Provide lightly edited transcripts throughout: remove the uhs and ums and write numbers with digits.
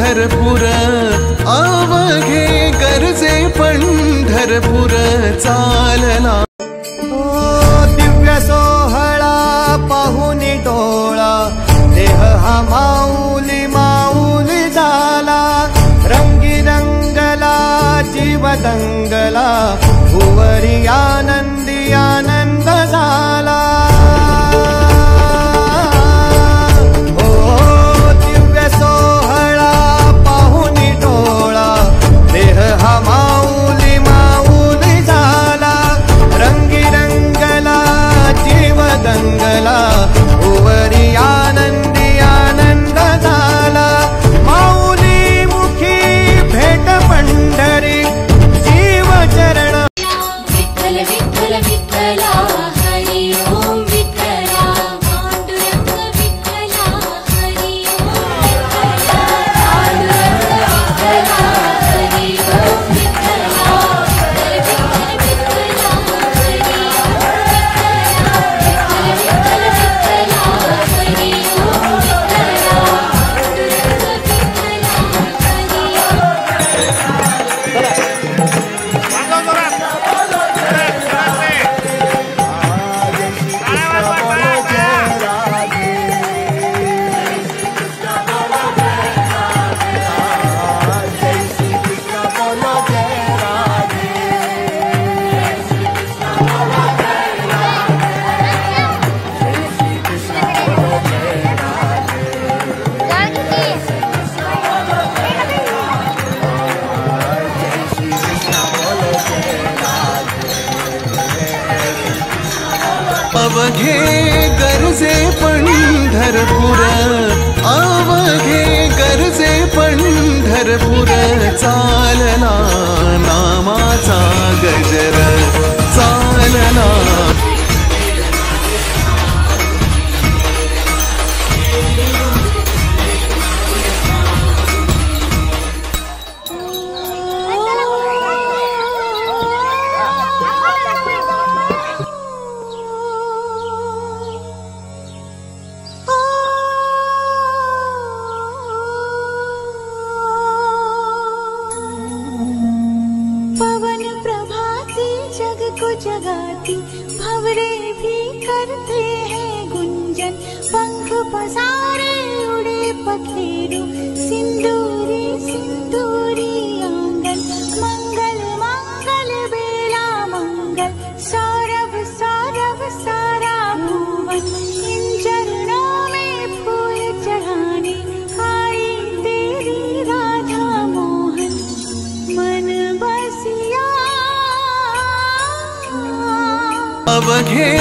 पंढरपूर अवघे गरजे पंढरपूर चालला। दिव्य सोहळा पाहुनी डोळा देह हा माऊली माऊली झाला। रंगी रंगला जीव दंगला भुवरी आनंदी आनंद झाला। दिव्य सोहळा पाहुनी डोळा देह हा माऊली माऊली झाला। रंगी रंगला जीव दंगला भुवरी आनंदी आनंद झाला। माऊली मुखी भेट पंढरी जीव चरण। विठ्ठल विठ्ठल विठ्ठला हरी ओम विठ्ठला पांडुरंग विठ्ठला हरी ओम विठ्ठला पांडुरंग विठ्ठला हरी ओम विठ्ठला विठ्ठल विठ्ठला हरी ओम विठ्ठला विठ्ठल विठ्ठला हरी ओम विठ्ठला अवघे गरजे पंढरपूर अवघे गरजे पंढरपूर चालला। नामाचा गजर चालला। पवन प्रभाती जग को जगाती भंवरे भी करते हैं गुंजन। पंख पसारे उड़े पखेरु सिंदूरी सिंदूरी आंगन। मंगल मंगल बेला मंगल सौरभ सौरभ सारा भुवन। इन चरणों में फूल चढ़ाने आई तेरी राधा मोहन। मन बसिया अवघे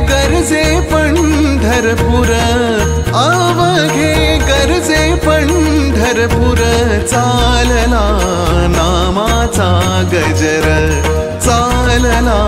गरजे पंढरपूर अवघे गरजे पंढरपूर चालला। नामाचा गजर चालला।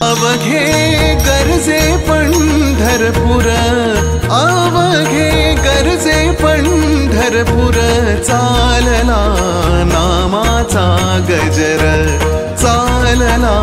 अवघे गरजे पंढरपूर अवघे गरजे पंढरपूर चालला। नामाचा गजर चालला।